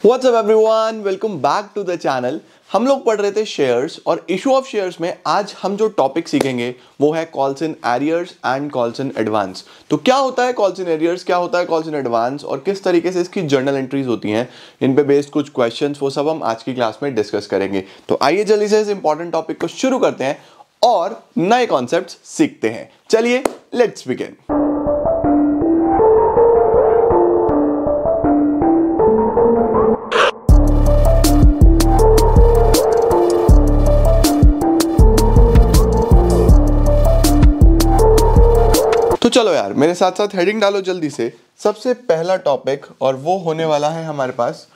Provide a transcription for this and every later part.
WhatsApp everyone, welcome back to the channel. हम लोग पढ़ रहे थे शेयर्स और इशू ऑफ शेयर्स में आज हम जो टॉपिक सीखेंगे वो है calls in arrears and calls in advance. तो क्या होता है कॉल्स इन एरियर्स, क्या होता है कॉल्स इन एडवांस और किस तरीके से इसकी जर्नल एंट्रीज होती हैं, इन पे बेस्ड कुछ क्वेश्चंस वो सब हम आज की क्लास में डिस्कस करेंगे। तो आइए जल्दी से इस इंपॉर्टेंट टॉपिक को शुरू करते हैं और नए कॉन्सेप्ट सीखते हैं। चलिए लेट्स बिगिन। तो चलो यार, मेरे साथ साथ हेडिंग डालो जल्दी से। सबसे पहला टॉपिक और वो होने वाला है हमारे पास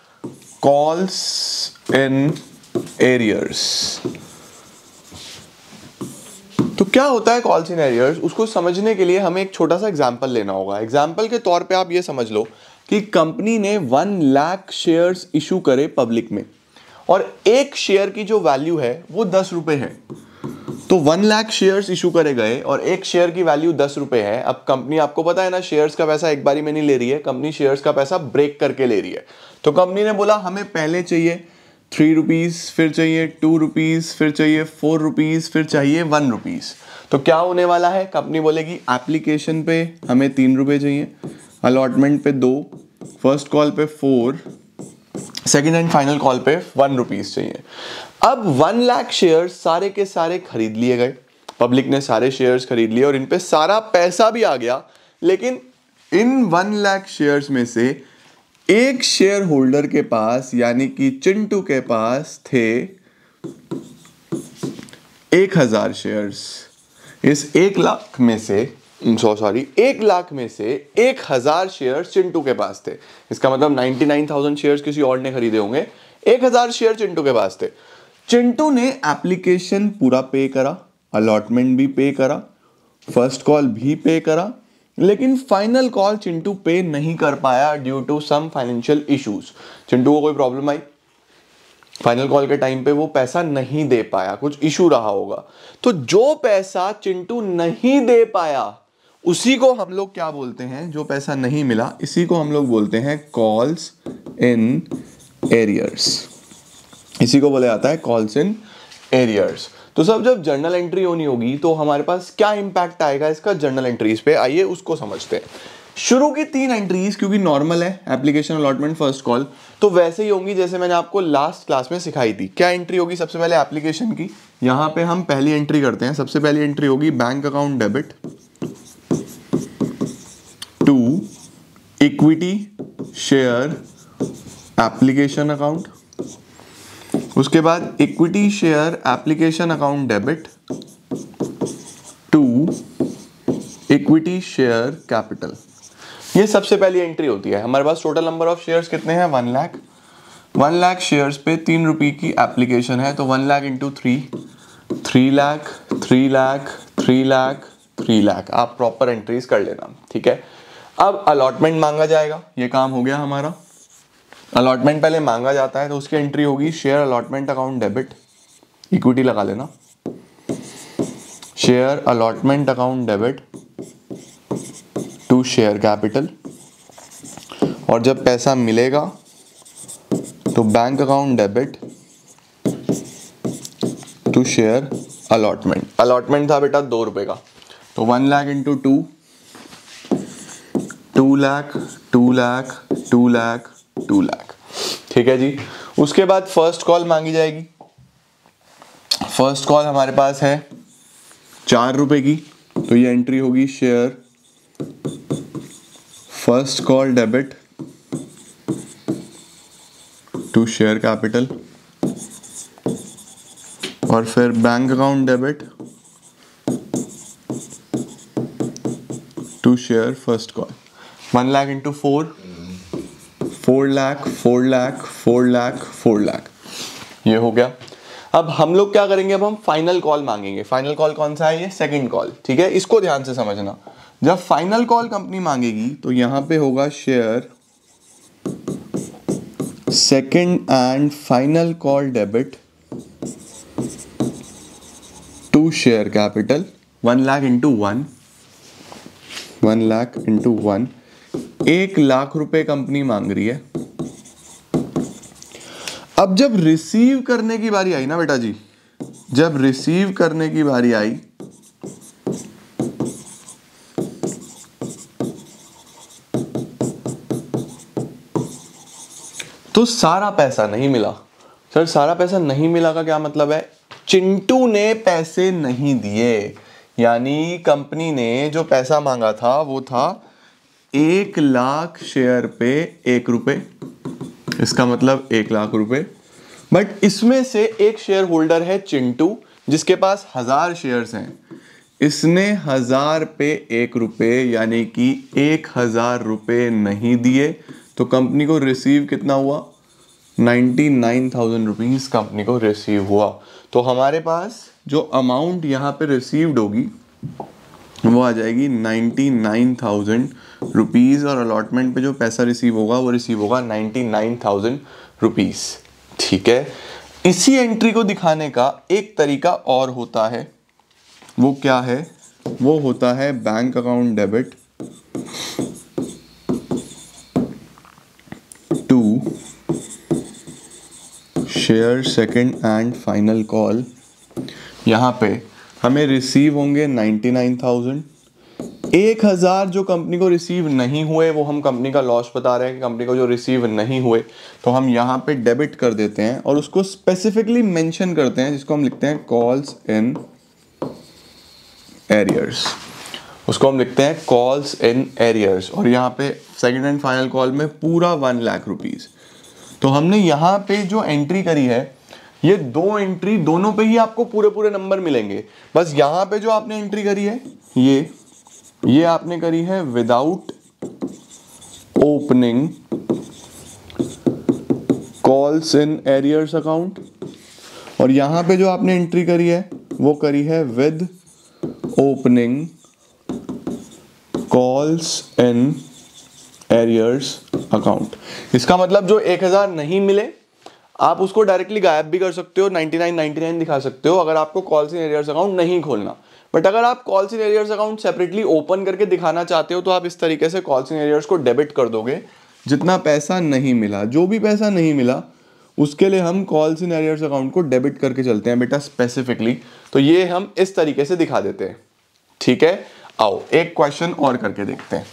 कॉल्स इन एरियर्स। तो क्या होता है कॉल्स इन एरियर्स, उसको समझने के लिए हमें एक छोटा सा एग्जांपल लेना होगा। एग्जांपल के तौर पे आप ये समझ लो कि कंपनी ने 1 लाख शेयर्स इशू करे पब्लिक में और एक शेयर की जो वैल्यू है वो 10 रुपए है। तो 1 लाख शेयर्स इशू करे गए और एक शेयर की वैल्यू 10 रुपए है। अब कंपनी, आपको पता है ना, शेयर्स का पैसा एक बारी में नहीं ले रही है, कंपनी शेयर्स का पैसा ब्रेक करके ले रही है। तो कंपनी ने बोला हमें पहले चाहिए 3 रुपीज, फिर चाहिए 2 रुपीज, फिर चाहिए 4 रुपीज, फिर चाहिए 1 रुपीज। तो क्या होने वाला है, कंपनी बोलेगी एप्लीकेशन पे हमें 3 रुपए चाहिए, अलॉटमेंट पे 2, फर्स्ट कॉल पे 4, सेकेंड एंड फाइनल कॉल पे 1 रुपीज चाहिए। अब 1 लाख शेयर्स सारे के सारे खरीद लिए गए, पब्लिक ने सारे शेयर्स खरीद लिए और इन पे सारा पैसा भी आ गया। लेकिन इन 1 लाख शेयर्स में से एक शेयर होल्डर के पास यानी कि चिंटू के पास थे 1000 शेयर्स। इस 1 लाख में से 1 लाख में से 1000 शेयर्स चिंटू के पास थे। इसका मतलब 99,000 शेयर्स किसी और ने खरीदे होंगे, 1000 शेयर चिंटू के पास थे। चिंटू ने एप्लीकेशन पूरा पे करा, अलॉटमेंट भी पे करा, फर्स्ट कॉल भी पे करा, लेकिन फाइनल कॉल चिंटू पे नहीं कर पाया due to some financial issues. Chintu को कोई प्रॉब्लम आई, फाइनल कॉल के टाइम पे वो पैसा नहीं दे पाया, कुछ इशू रहा होगा। तो जो पैसा चिंटू नहीं दे पाया उसी को हम लोग क्या बोलते हैं, जो पैसा नहीं मिला इसी को हम लोग बोलते हैं कॉल्स इन एरियर्स। इसी को बोला जाता है कॉल्स इन एरियर्स। तो सब जब जर्नल एंट्री होनी होगी तो हमारे पास क्या इंपैक्ट आएगा इसका जर्नल एंट्रीज पे, आइए उसको समझते हैं। शुरू की 3 एंट्रीज क्योंकि नॉर्मल है, एप्लीकेशन, अलॉटमेंट, फर्स्ट कॉल, तो वैसे ही होंगी जैसे मैंने आपको लास्ट क्लास में सिखाई थी। क्या एंट्री होगी, सबसे पहले एप्लीकेशन की, यहां पे हम पहली एंट्री करते हैं। सबसे पहली एंट्री होगी bank account debit to equity share application account. उसके बाद equity share application account debit to equity share capital. ये सबसे पहली एंट्री होती है। हमारे पास टोटल नंबर ऑफ शेयर्स कितने हैं, 1 लाख। 1 लाख शेयर्स पे 3 रुपए की एप्लीकेशन है, तो 1 लाख इंटू 3 लाख, 3 लाख, 3 लाख, 3 लाख। आप प्रॉपर एंट्रीज कर लेना, ठीक है। अब अलॉटमेंट मांगा जाएगा, ये काम हो गया हमारा। अलॉटमेंट पहले मांगा जाता है तो उसकी एंट्री होगी share allotment account debit, equity लगा लेना, share allotment account debit to share capital. और जब पैसा मिलेगा तो bank account debit to share allotment. Allotment था बेटा 2 रुपए का, तो 1 लाख इंटू 2 लाख, 2 लाख, 2 लाख, 2 लाख, ठीक है जी। उसके बाद फर्स्ट कॉल मांगी जाएगी। फर्स्ट कॉल हमारे पास है 4 रुपए की, तो ये एंट्री होगी share first call debit to share capital. और फिर bank account debit to share first call. 1 lakh into 4 lakh, 4 lakh, 4 lakh, 4 lakh, ये हो गया। अब हम लोग क्या करेंगे, अब हम फाइनल कॉल मांगेंगे। फाइनल कॉल कौन सा है, ये सेकंड कॉल, ठीक है। इसको ध्यान से समझना। जब फाइनल कॉल कंपनी मांगेगी तो यहां पे होगा share second and final call debit to share capital. 1 lakh into 1, 1 lakh into 1, 1 lakh रुपए कंपनी मांग रही है। अब जब रिसीव करने की बारी आई ना बेटा जी, जब रिसीव करने की बारी आई तो सारा पैसा नहीं मिला। सर सारा पैसा नहीं मिला का क्या मतलब है? चिंटू ने पैसे नहीं दिए, यानी कंपनी ने जो पैसा मांगा था वो था 1,00,000 शेयर पे 1 रुपए, इसका मतलब 1,00,000 रुपए। बट इसमें से एक शेयर होल्डर है चिंटू जिसके पास 1000 शेयर्स हैं, इसने 1000 पे 1 रुपए यानी कि 1000 रुपए नहीं दिए, तो कंपनी को रिसीव कितना हुआ? 99,000 रुपीज कंपनी को रिसीव हुआ। तो हमारे पास जो अमाउंट यहाँ पे रिसीव्ड होगी वो आ जाएगी 99,000 रुपीज, और अलॉटमेंट पे जो पैसा रिसीव होगा वो रिसीव होगा 99,000 रुपीज। ठीक है, इसी एंट्री को दिखाने का एक तरीका और होता है, वो क्या है? वो होता है bank account debit to share second and final call. यहाँ पे हमें रिसीव होंगे 99,000, 1,000 जो कंपनी को रिसीव नहीं हुए वो हम कंपनी का लॉस बता रहे हैं कि कंपनी को जो रिसीव नहीं हुए, तो हम यहाँ पे डेबिट कर देते हैं और उसको स्पेसिफिकली मेंशन करते हैं, जिसको हम लिखते हैं कॉल्स इन एरियर्स। उसको हम लिखते हैं कॉल्स इन एरियर्स, और यहाँ पे सेकंड एंड फाइनल कॉल में पूरा 1,00,000 रुपीज। तो हमने यहाँ पे जो एंट्री करी है, ये दो एंट्री दोनों पे ही आपको पूरे पूरे नंबर मिलेंगे। बस यहाँ पे जो आपने एंट्री करी है ये आपने करी है without opening calls in arrears account, और यहाँ पे जो आपने एंट्री करी है वो करी है with opening calls in arrears account. इसका मतलब जो 1,000 नहीं मिले आप उसको डायरेक्टली गायब भी कर सकते हो, 99 दिखा सकते हो अगर आपको कॉल्स इन एरियर्स अकाउंट नहीं खोलना। बट अगर आप calls in arrears account separately open करके दिखाना चाहते हो तो आप इस तरीके से कॉल्स इन एरियर्स को डेबिट कर दोगे। जितना पैसा नहीं मिला, जो भी पैसा नहीं मिला उसके लिए हम कॉल्स इन एरियर्स अकाउंट को डेबिट करके चलते हैं बेटा स्पेसिफिकली। तो ये हम इस तरीके से दिखा देते हैं। ठीक है, आओ एक क्वेश्चन और करके देखते हैं।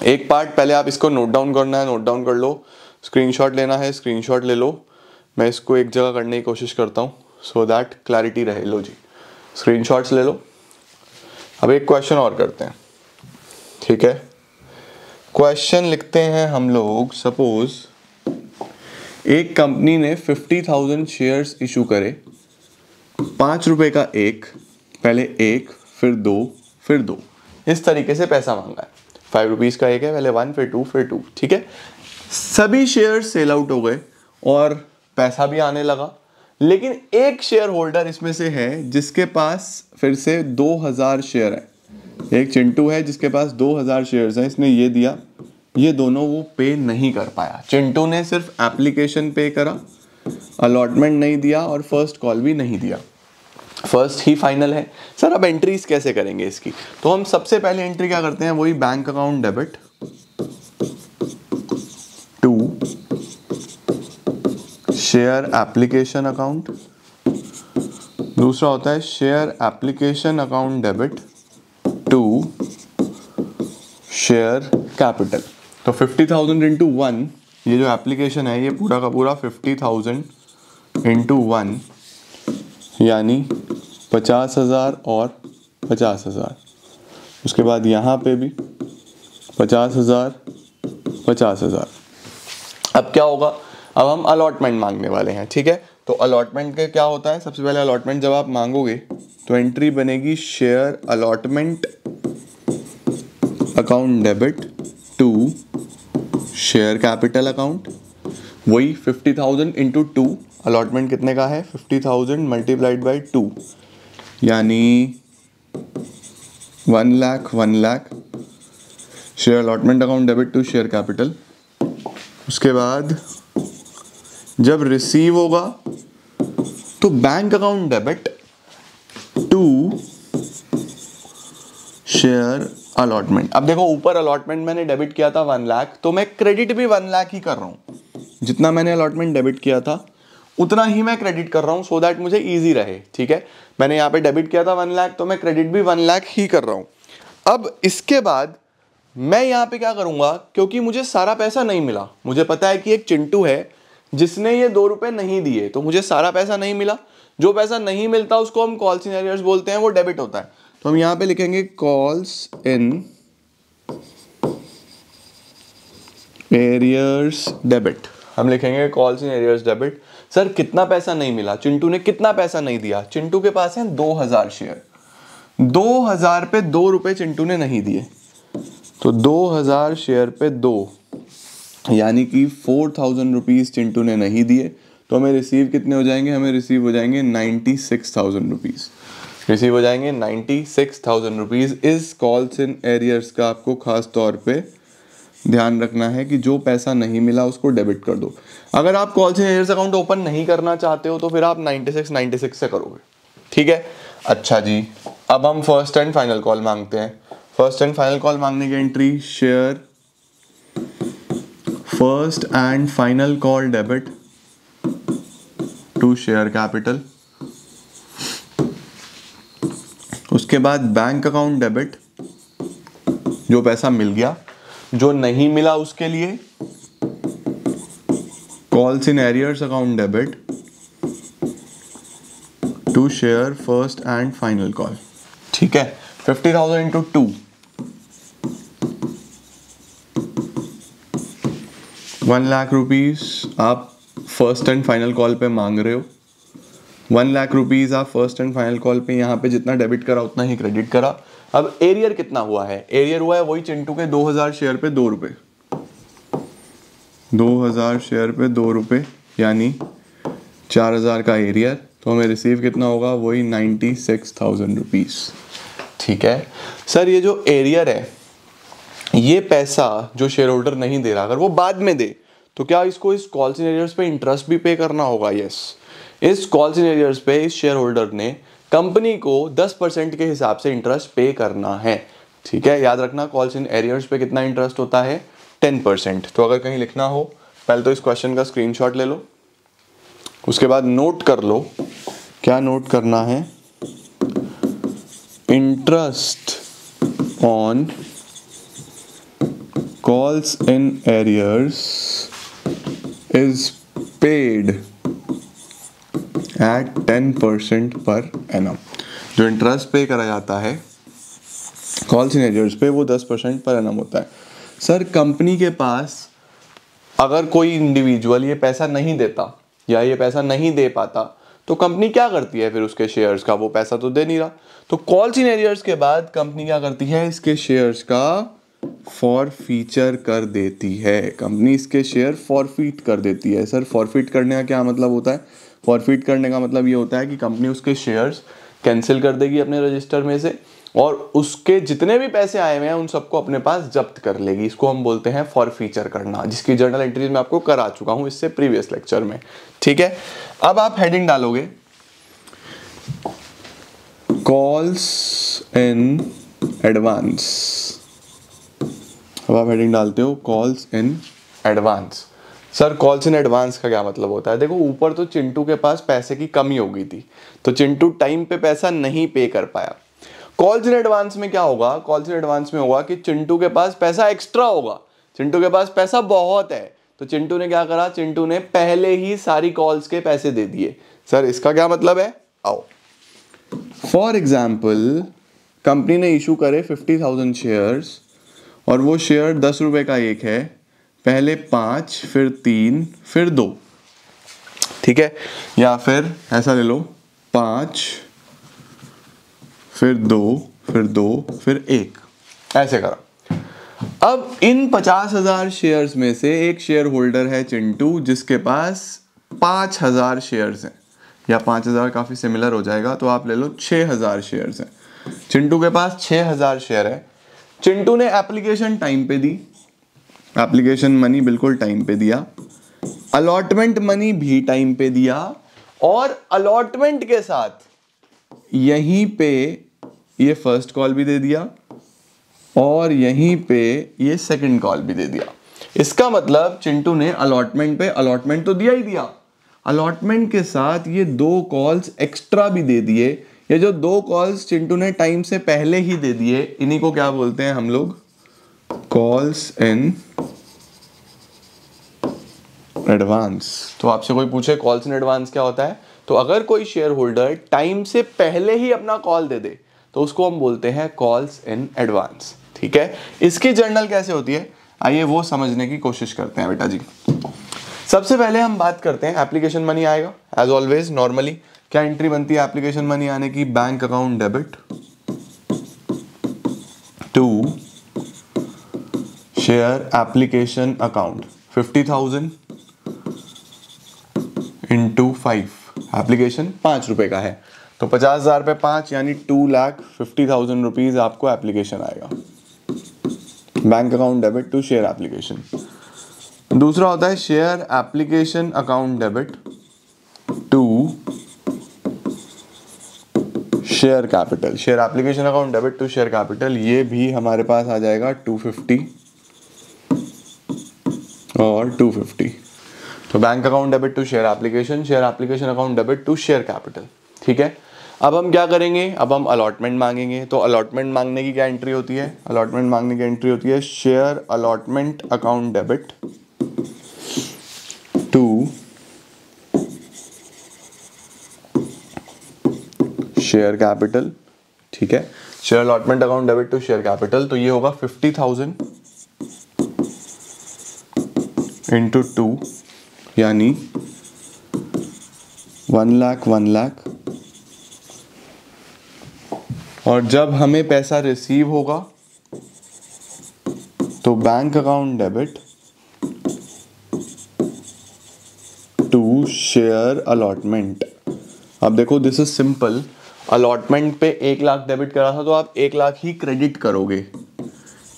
एक पार्ट पहले आप इसको नोट डाउन करना है, नोट डाउन कर लो, स्क्रीनशॉट लेना है, स्क्रीनशॉट ले लो। मैं इसको एक जगह करने की कोशिश करता हूँ सो दैट क्लैरिटी रहे। लो जी, स्क्रीनशॉट्स ले लो। अब एक क्वेश्चन और करते हैं। ठीक है, क्वेश्चन लिखते हैं हम लोग। सपोज एक कंपनी ने 50,000 शेयर्स इशू करे, 5 रुपए का एक, पहले एक फिर 2 फिर 2, इस तरीके से पैसा मांगा है। 5 रुपीज का एक है, पहले 1 फिर 2 फिर 2। ठीक है, सभी शेयर सेल आउट हो गए और पैसा भी आने लगा, लेकिन एक शेयर होल्डर इसमें से है जिसके पास फिर से 2,000 शेयर है। एक चिंटू है जिसके पास 2,000 शेयर्स हैं, इसने ये दिया, ये दोनों वो पे नहीं कर पाया। चिंटू ने सिर्फ एप्लीकेशन पे करा, अलॉटमेंट नहीं दिया और फर्स्ट कॉल भी नहीं दिया। फर्स्ट ही फाइनल है। सर अब एंट्रीज कैसे करेंगे इसकी? तो हम सबसे पहले एंट्री क्या करते हैं, वही bank account debit to share application account, दूसरा होता है share application account debit to share capital. तो 50,000 इंटू 1, ये जो एप्लीकेशन है ये पूरा का पूरा 50,000 इंटू 1 यानी 50,000 और 50,000। उसके बाद यहाँ पे भी 50,000 50,000। अब क्या होगा, अब हम अलॉटमेंट मांगने वाले हैं। ठीक है, तो अलॉटमेंट के क्या होता है, सबसे पहले अलॉटमेंट जब आप मांगोगे तो एंट्री बनेगी share allotment account debit to share capital account. वही 50,000 इंटू 2, अलॉटमेंट कितने का है 50,000 मल्टीप्लाइड बाई 2 यानी 1,00,000 share allotment account debit to share capital. उसके बाद जब रिसीव होगा तो bank account debit to share allotment. अब देखो ऊपर अलॉटमेंट मैंने डेबिट किया था 1,00,000, तो मैं क्रेडिट भी 1,00,000 ही कर रहा हूं। जितना मैंने अलॉटमेंट डेबिट किया था उतना ही मैं क्रेडिट कर रहा हूं सो दैट मुझे इजी रहे। ठीक है, मैंने यहाँ पे डेबिट किया था 1 लाख, तो मैं क्रेडिट भी 1 लाख ही कर रहा हूं। अब इसके बाद मैं यहाँ पे क्या करूंगा, क्योंकि मुझे सारा पैसा नहीं मिला, मुझे पता है कि एक चिंटू है जिसने ये 2 रुपए नहीं दिए, तो मुझे सारा पैसा नहीं मिला। जो पैसा नहीं मिलता उसको हम कॉल्स इन एरियर्स बोलते हैं, वो डेबिट होता है। तो हम यहाँ पे लिखेंगे कॉल्स इन एरियर्स डेबिट, हम लिखेंगे calls in arrears debit. Sir कितना पैसा नहीं मिला, चिंटू ने कितना पैसा नहीं दिया? चिंटू के पास है 2000 शेयर, 2000 पे 2 रुपए चिंटू ने नहीं दिए, तो 2000 शेयर पे 2 यानी कि 4000 रुपीज चिंटू ने नहीं दिए। तो हमें रिसीव कितने हो जाएंगे? हमें रिसीव हो जाएंगे 96,000 रुपीज, रिसीव हो जाएंगे 96,000 रुपीज। इस कॉल्स इन एरियर्स का आपको खास तौर पे ध्यान रखना है कि जो पैसा नहीं मिला उसको डेबिट कर दो। अगर आप calls in arrears account open नहीं करना चाहते हो तो फिर आप 96 से करोगे। ठीक है, अच्छा जी, अब हम फर्स्ट एंड फाइनल कॉल मांगते हैं। फर्स्ट एंड फाइनल कॉल मांगने की entry, share first and final call debit to share capital. उसके बाद बैंक अकाउंट डेबिट, जो पैसा मिल गया, जो नहीं मिला उसके लिए calls in arrears account debit to share first and final call. ठीक है, 50,000 इंटू 2, 1 लाख रुपीज आप फर्स्ट एंड फाइनल कॉल पे मांग रहे हो। 1 लाख रुपीज आप फर्स्ट एंड फाइनल कॉल पे यहाँ पे जितना डेबिट करा उतना ही क्रेडिट करा। अब एरियर कितना हुआ है? एरियर हुआ है वही चिंटू के 2000 शेयर पे 2 रुपए, 2000 शेयर पे 2 रुपए यानी 4000 का एरियर। तो हमें रिसीव कितना होगा? वही 96,000 रुपीज। ठीक है सर, ये जो एरियर है, ये पैसा जो शेयर होल्डर नहीं दे रहा, अगर वो बाद में दे तो क्या इसको इस कॉल्स इन एरियर्स पे इंटरेस्ट भी पे करना होगा? यस, इस कॉल्स इन एरियर्स पे इस शेयर होल्डर ने कंपनी को 10% के हिसाब से इंटरेस्ट पे करना है। ठीक है, याद रखना कॉल्स इन एरियर्स पे कितना इंटरेस्ट होता है? 10%। तो अगर कहीं लिखना हो, पहले तो इस क्वेश्चन का स्क्रीनशॉट ले लो, उसके बाद नोट कर लो। क्या नोट करना है? Interest on calls in arrears is paid at 10% per annum. जो इंटरेस्ट पे करा जाता है कॉल्स इन एरियर्स पे वो 10% पर एनम होता है। सर कंपनी के पास अगर कोई इंडिविजुअल ये पैसा नहीं देता या ये पैसा नहीं दे पाता तो कंपनी क्या करती है? फिर उसके शेयर्स का, वो पैसा तो दे नहीं रहा, तो कॉल्स इन एरियर्स के बाद कंपनी क्या करती है? इसके शेयर्स का फॉरफीचर कर देती है। कंपनी इसके शेयर फॉरफीट कर देती है। सर फॉरफीट करने का क्या मतलब होता है? फॉरफीट करने का मतलब ये होता है कि कंपनी उसके शेयर्स कैंसिल कर देगी अपने रजिस्टर में से और उसके जितने भी पैसे आए हुए हैं उन सबको अपने पास जब्त कर लेगी। इसको हम बोलते हैं फॉरफीचर करना, जिसकी जर्नल एंट्रीज में आपको करा चुका हूं इससे प्रीवियस लेक्चर में। ठीक है, अब आप हेडिंग डालोगे कॉल्स इन एडवांस। अब आप हेडिंग डालते हो calls in advance. Sir calls in advance का क्या मतलब होता है? देखो ऊपर तो चिंटू के पास पैसे की कमी हो गई थी तो चिंटू टाइम पे पैसा नहीं पे कर पाया। कॉल्स इन एडवांस में क्या होगा? कॉल्स इन एडवांस में होगा कि चिंटू के पास पैसा एक्स्ट्रा होगा, चिंटू के पास पैसा बहुत है, तो चिंटू ने क्या करा? चिंटू ने पहले ही सारी कॉल्स के पैसे दे दिए। सर इसका क्या मतलब है? आओ, फॉर एग्जाम्पल कंपनी ने इशू करे 50,000 शेयर्स और वो शेयर 10 रुपए का एक है, पहले 5 फिर 3 फिर 2। ठीक है, या फिर ऐसा ले लो 5 फिर 2 फिर 2 फिर 1, ऐसे करा। अब इन 50,000 शेयर्स में से एक शेयर होल्डर है चिंटू जिसके पास 5,000 शेयर्स हैं, या 5,000 काफी सिमिलर हो जाएगा तो आप ले लो 6,000 शेयर्स हैं। चिंटू के पास 6,000 शेयर है। चिंटू ने एप्लीकेशन टाइम पे दी, एप्लीकेशन मनी बिल्कुल टाइम पे दिया, अलॉटमेंट मनी भी टाइम पे दिया और अलॉटमेंट के साथ यहीं पे ये फर्स्ट कॉल भी दे दिया और यहीं पे ये सेकंड कॉल भी दे दिया। इसका मतलब चिंटू ने अलॉटमेंट पे अलॉटमेंट तो दिया ही दिया, अलॉटमेंट के साथ ये 2 कॉल्स एक्स्ट्रा भी दे दिए, ये जो 2 कॉल्स चिंटू ने टाइम से पहले ही दे दिए, इन्हीं को क्या बोलते हैं हम लोग, कॉल्स इन एडवांस। तो आपसे कोई पूछे कॉल्स इन एडवांस क्या होता है, तो अगर कोई शेयर होल्डर टाइम से पहले ही अपना कॉल दे दे तो उसको हम बोलते हैं कॉल्स इन एडवांस। ठीक है, इसकी जर्नल कैसे होती है, आइए वो समझने की कोशिश करते हैं बेटा जी। सबसे पहले हम बात करते हैं एप्लीकेशन मनी आएगा, एज ऑलवेज नॉर्मली क्या एंट्री बनती है एप्लीकेशन मनी आने की, bank account debit to share application account 50,000 into 5, application 5 रुपए का है तो 50,000 पे 5 यानी 2,50,000 रुपीज आपको एप्लीकेशन आएगा, bank account debit to share application. दूसरा होता है share application account debit to share capital, share application account debit to share capital, ये भी हमारे पास आ जाएगा 250 और 250। तो bank account debit to share application account debit to share capital. ठीक है, अब हम क्या करेंगे, अब हम अलॉटमेंट मांगेंगे। तो अलॉटमेंट मांगने की क्या एंट्री होती है, अलॉटमेंट मांगने की एंट्री होती है share allotment account debit to share capital. ठीक है, share allotment account debit to share capital, तो ये होगा 50,000 इंटू 2 यानी 1 लाख। और जब हमें पैसा रिसीव होगा तो bank account debit to share allotment. अब देखो दिस इज सिंपल, अलॉटमेंट पे 1 लाख डेबिट करा था तो आप 1 लाख ही क्रेडिट करोगे,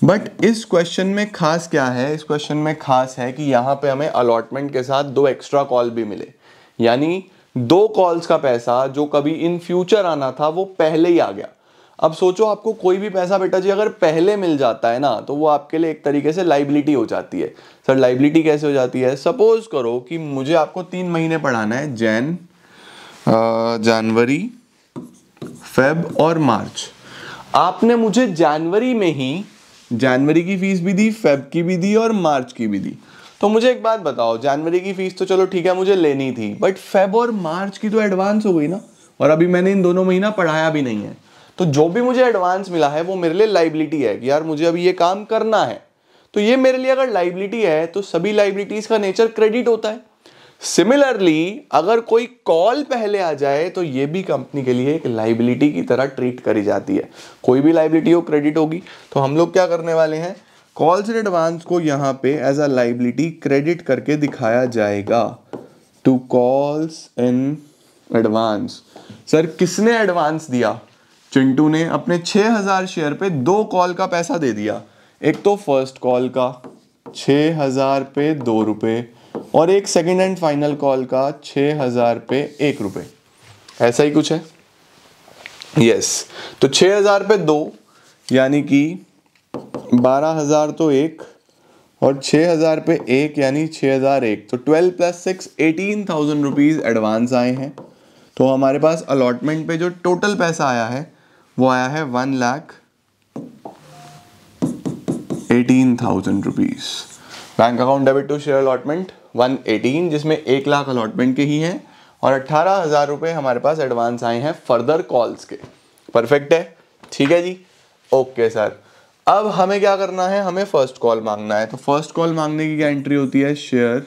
बट इस क्वेश्चन में खास क्या है, इस क्वेश्चन में खास है कि यहाँ पे हमें अलॉटमेंट के साथ 2 एक्स्ट्रा कॉल भी मिले, यानी 2 कॉल्स का पैसा जो कभी इन फ्यूचर आना था वो पहले ही आ गया। अब सोचो आपको कोई भी पैसा बेटा जी अगर पहले मिल जाता है ना तो वो आपके लिए एक तरीके से लाइबिलिटी हो जाती है। सर लाइबिलिटी कैसे हो जाती है, सपोज करो कि मुझे आपको 3 महीने पढ़ाना है, जनवरी, फेब और मार्च। आपने मुझे जनवरी में ही जनवरी की फीस भी दी, फेब की भी दी और मार्च की भी दी। तो मुझे एक बात बताओ, जनवरी की फीस तो चलो ठीक है मुझे लेनी थी, बट फेब और मार्च की तो एडवांस हो गई ना, और अभी मैंने इन दोनों महीना पढ़ाया भी नहीं है। तो जो भी मुझे एडवांस मिला है वो मेरे लिए लाइबिलिटी है कि यार मुझे अभी ये काम करना है। तो ये मेरे लिए अगर लाइबिलिटी है तो सभी लाइबिलिटीज का नेचर क्रेडिट होता है। सिमिलरली अगर कोई कॉल पहले आ जाए तो ये भी कंपनी के लिए एक लाइबिलिटी की तरह ट्रीट करी जाती है। कोई भी लाइबिलिटी हो क्रेडिट होगी। तो हम लोग क्या करने वाले हैं, कॉल्स इन एडवांस को यहाँ पे एज अ लाइबिलिटी क्रेडिट करके दिखाया जाएगा to calls in advance. Sir किसने एडवांस दिया, चिंटू ने अपने 6,000 शेयर पे 2 कॉल का पैसा दे दिया। एक तो फर्स्ट कॉल का 6,000 पे 2 रुपए और एक सेकंड एंड फाइनल कॉल का 6,000 पे 1 रुपए, ऐसा ही कुछ है। यस, तो 6,000 पे 2 यानी कि 12,000 तो 1 और 6,000 पे 1 यानी 6,001, तो 12 + 6 18,000 रुपीज एडवांस आए हैं। तो हमारे पास अलॉटमेंट पे जो टोटल पैसा आया है वो आया है 1,18,000 rupees. Bank account debit to share allotment 118, जिसमें 1 लाख अलॉटमेंट के ही हैं और 18,000 रुपए हमारे पास एडवांस आए हैं फर्दर कॉल्स के। परफेक्ट है, ठीक है जी, ओके सर। अब हमें क्या करना है, हमें फर्स्ट कॉल मांगना है। तो फर्स्ट कॉल मांगने की क्या एंट्री होती है, share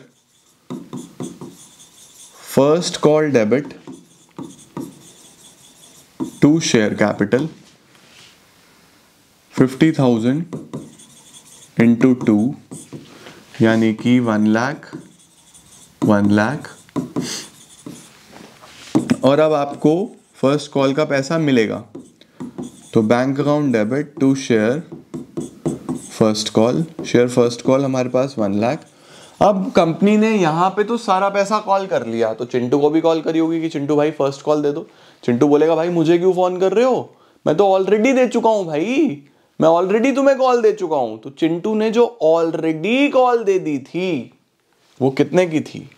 first call debit to share capital 50,000 into 2 यानी कि 1 लाख। और अब आपको फर्स्ट कॉल का पैसा मिलेगा तो bank account debit to share first call, share first call हमारे पास 1 लाख। अब कंपनी ने यहाँ पे तो सारा पैसा कॉल कर लिया, तो चिंटू को भी कॉल करी होगी कि चिंटू भाई फर्स्ट कॉल दे दो। चिंटू बोलेगा भाई मुझे क्यों फोन कर रहे हो, मैं तो ऑलरेडी दे चुका हूं भाई, मैं ऑलरेडी तुम्हें कॉल दे चुका हूं। तो चिंटू ने जो ऑलरेडी कॉल दे दी थी वो कितने की थी,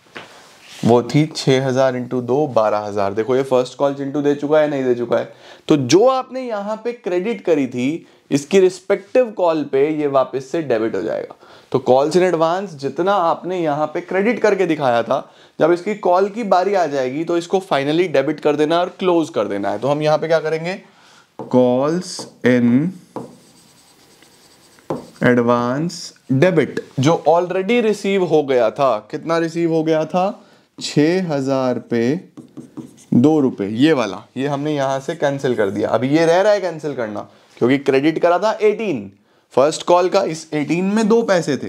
वो थी 6,000 इंटू 2 12,000। देखो ये फर्स्ट कॉल चिंटू दे चुका है, नहीं दे चुका है। तो जो आपने यहाँ पे क्रेडिट करी थी इसकी रिस्पेक्टिव कॉल पे ये वापस से डेबिट हो जाएगा। तो कॉल्स इन एडवांस जितना आपने यहाँ पे क्रेडिट करके दिखाया था, जब इसकी कॉल की बारी आ जाएगी तो इसको फाइनली डेबिट कर देना और क्लोज कर देना है। तो हम यहाँ पे क्या करेंगे, कॉल्स इन एडवांस डेबिट जो ऑलरेडी रिसीव हो गया था, कितना रिसीव हो गया था, 6,000 पे 2 रुपए, ये वाला, ये हमने यहां से कैंसिल कर दिया। अभी ये रह रहा है कैंसिल करना क्योंकि क्रेडिट करा था 18 फर्स्ट कॉल का, इस 18 में 2 पैसे थे,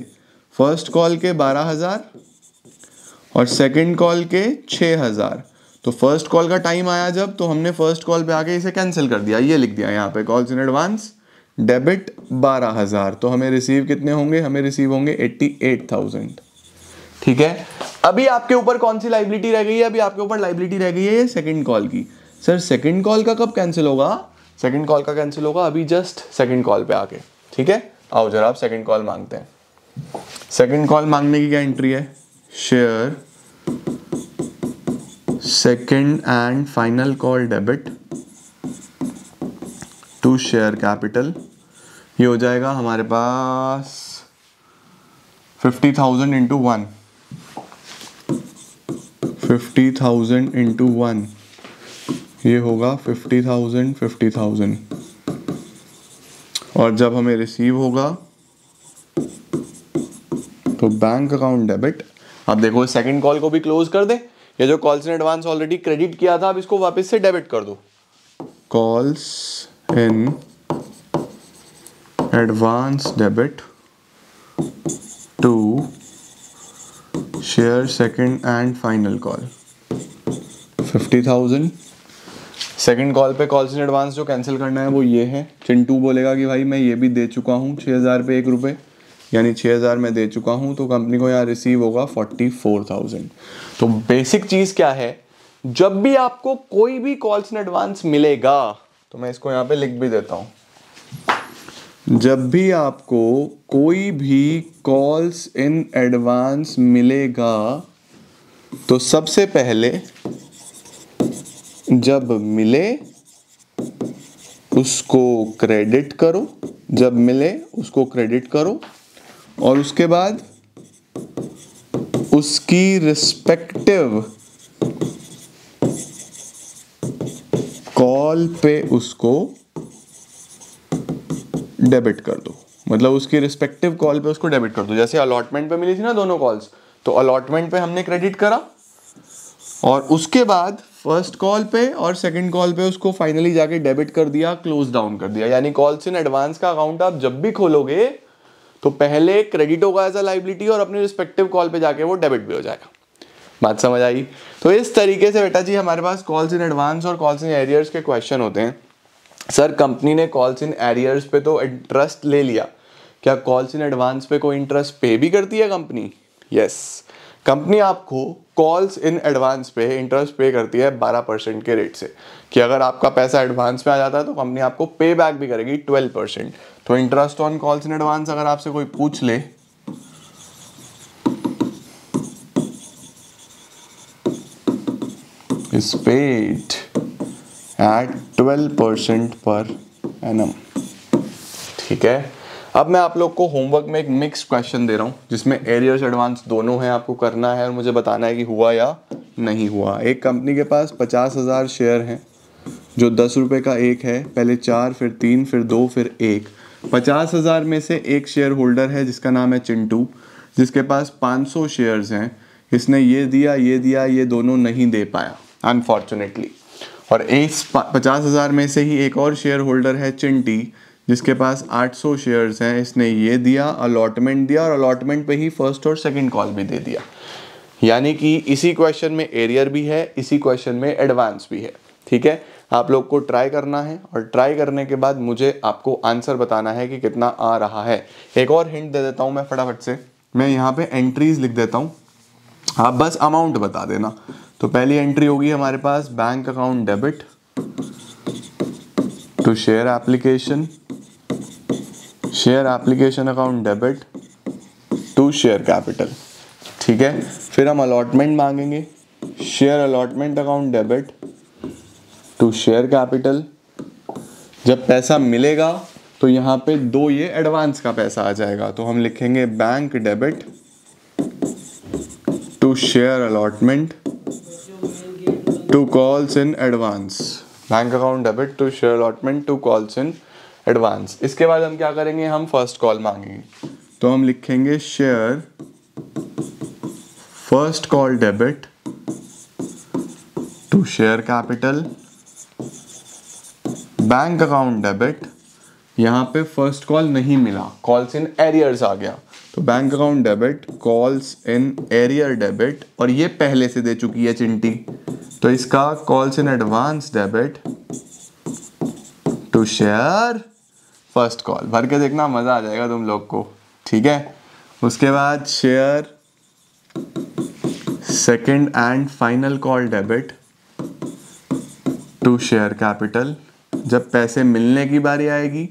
फर्स्ट कॉल के 12,000 और सेकंड कॉल के 6,000। तो फर्स्ट कॉल का टाइम आया जब, तो हमने फर्स्ट कॉल पे आके इसे कैंसिल कर दिया, ये लिख दिया यहाँ पे कॉल्स इन एडवांस डेबिट 12,000। तो हमें रिसीव कितने होंगे, हमें रिसीव होंगे 88,000। ठीक है, अभी आपके ऊपर कौन सी लाइबिलिटी रह गई है, अभी आपके ऊपर लाइबिलिटी रह गई है सेकंड कॉल की। सर सेकंड कॉल का कब कैंसिल होगा, सेकंड कॉल का कैंसिल होगा अभी जस्ट सेकंड कॉल पे आके। ठीक है, आओ जरा आप सेकंड कॉल मांगते हैं। सेकंड कॉल मांगने की क्या एंट्री है, share second and final call debit to share capital. ये हो जाएगा हमारे पास 50,000 इंटू 1, 50,000 इंटू 1, ये होगा 50,000 50,000। और जब हमें रिसीव होगा तो बैंक अकाउंट डेबिट। अब देखो सेकंड कॉल को भी क्लोज कर दे, ये जो calls in advance already credit किया था अब इसको वापस से डेबिट कर दो, calls in advance debit to share second and final call 50,000। Second call पे कॉल्स इन एडवांस जो कैंसिल करना है वो ये है। चिंटू बोलेगा कि भाई मैं ये भी दे चुका हूँ 6,000 पे 1 रुपये, यानी 6,000 मैं दे चुका हूँ, तो कंपनी को यहाँ रिसीव होगा 44,000। तो बेसिक चीज़ क्या है, जब भी आपको कोई भी कॉल्स इन एडवांस मिलेगा, तो मैं इसको यहाँ पे लिख भी देता हूँ, जब भी आपको कोई भी कॉल्स इन एडवांस मिलेगा तो सबसे पहले जब मिले उसको क्रेडिट करो, जब मिले उसको क्रेडिट करो और उसके बाद उसकी रिस्पेक्टिव कॉल पे उसको डेबिट कर दो। मतलब उसकी रिस्पेक्टिव कॉल पे उसको डेबिट कर दो। जैसे अलॉटमेंट पे मिली थी ना दोनों कॉल्स, तो अलॉटमेंट पे हमने क्रेडिट करा और उसके बाद फर्स्ट कॉल पे और सेकंड कॉल पे उसको फाइनली जाके डेबिट कर दिया, क्लोज डाउन कर दिया। यानी कॉल्स इन एडवांस का अकाउंट आप जब भी खोलोगे तो पहले क्रेडिट होगा एज अ लायबिलिटी और अपनी रिस्पेक्टिव कॉल पे जाके वो डेबिट भी हो जाएगा। बात समझ आई? तो इस तरीके से बेटा जी हमारे पास कॉल्स इन एडवांस और कॉल्स इन एरियर्स के क्वेश्चन होते हैं। सर कंपनी ने कॉल्स इन एरियर्स पे तो इंटरेस्ट ले लिया, क्या कॉल्स इन एडवांस पे कोई इंटरेस्ट पे भी करती है कंपनी? यस, कंपनी आपको कॉल्स इन एडवांस पे इंटरेस्ट पे करती है 12% के रेट से, कि अगर आपका पैसा एडवांस में आ जाता है तो कंपनी आपको पे बैक भी करेगी 12%। तो interest on calls in advance अगर आपसे कोई पूछ ले is paid at 12% per annum. ठीक है, अब मैं आप लोग को होमवर्क में एक मिक्स क्वेश्चन दे रहा हूँ जिसमें एरियर्स एडवांस दोनों हैं, आपको करना है और मुझे बताना है कि हुआ या नहीं हुआ। एक कंपनी के पास 50,000 शेयर हैं जो 10 रुपये का एक है, पहले 4 फिर 3 फिर 2 फिर 1। 50,000 में से एक शेयर होल्डर है जिसका नाम है चिंटू, जिसके पास 500 शेयर्स हैं। इसने ये दिया ये दोनों नहीं दे पाया अनफॉर्चुनेटली। और इस 50,000 में से ही एक और शेयर होल्डर है चिंटी, जिसके पास 800 शेयर्स हैं। इसने ये दिया, अलॉटमेंट दिया और अलॉटमेंट पे ही फर्स्ट और सेकंड कॉल भी दे दिया। यानी कि इसी क्वेश्चन में एरियर भी है, इसी क्वेश्चन में एडवांस भी है। ठीक है, आप लोग को ट्राई करना है और ट्राई करने के बाद मुझे आपको आंसर बताना है कि कितना आ रहा है। एक और हिंट दे देता हूँ मैं फटाफट से, मैं यहाँ पे एंट्रीज लिख देता हूँ, आप बस अमाउंट बता देना। तो पहली एंट्री होगी हमारे पास bank account debit to share application, share application account debit to share capital. ठीक है, फिर हम अलॉटमेंट मांगेंगे share allotment account debit to share capital. जब पैसा मिलेगा तो यहाँ पे दो ये एडवांस का पैसा आ जाएगा, तो हम लिखेंगे bank debit to share allotment to calls in advance. Bank account debit to share allotment to calls in advance. इसके बाद हम क्या करेंगे, हम फर्स्ट कॉल मांगेंगे, तो हम लिखेंगे share first call debit to share capital bank account debit. यहाँ पे फर्स्ट कॉल नहीं मिला, कॉल्स इन एरियर्स आ गया, तो bank account debit calls in arrear debit, और ये पहले से दे चुकी है चिंटी, तो इसका calls in advance debit to share first call. भर के देखना, मजा आ जाएगा तुम लोग को, ठीक है। उसके बाद share second and final call debit to share capital. जब पैसे मिलने की बारी आएगी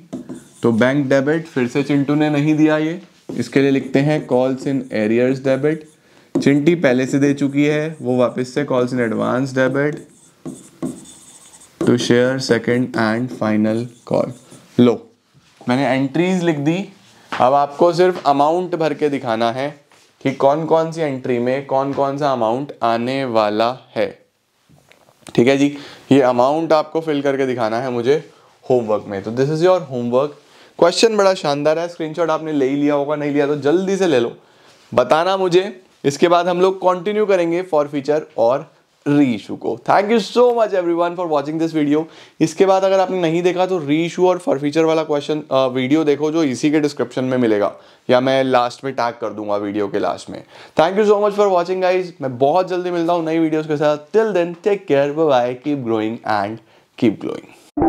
तो बैंक डेबिट, फिर से चिंटू ने नहीं दिया ये, इसके लिए लिखते हैं calls in arrears debit. Chinti पहले से दे चुकी है, वो वापस से calls in advance debit to share second and final call. लो, मैंने एंट्रीज लिख दी, अब आपको सिर्फ अमाउंट भर के दिखाना है कि कौन कौन सी एंट्री में कौन कौन सा अमाउंट आने वाला है, ठीक है जी। ये अमाउंट आपको फिल करके दिखाना है मुझे होमवर्क में, तो this is your homework. Question बड़ा शानदार है, स्क्रीनशॉट आपने ले ही लिया होगा, नहीं लिया तो जल्दी से ले लो, बताना मुझे। इसके बाद हम लोग कंटिन्यू करेंगे फॉर फ्यूचर और रीइशू को। Thank you so much everyone for watching this video. इसके बाद अगर आपने नहीं देखा तो रीइशू और फॉर फ्यूचर वाला क्वेश्चन वीडियो देखो, जो इसी के डिस्क्रिप्शन में मिलेगा, या मैं लास्ट में टैग कर दूंगा वीडियो के लास्ट में। Thank you so much for watching guys, मैं बहुत जल्दी मिलता हूँ नई वीडियोस के साथ। Till then take care, bye bye, keep growing and keep glowing.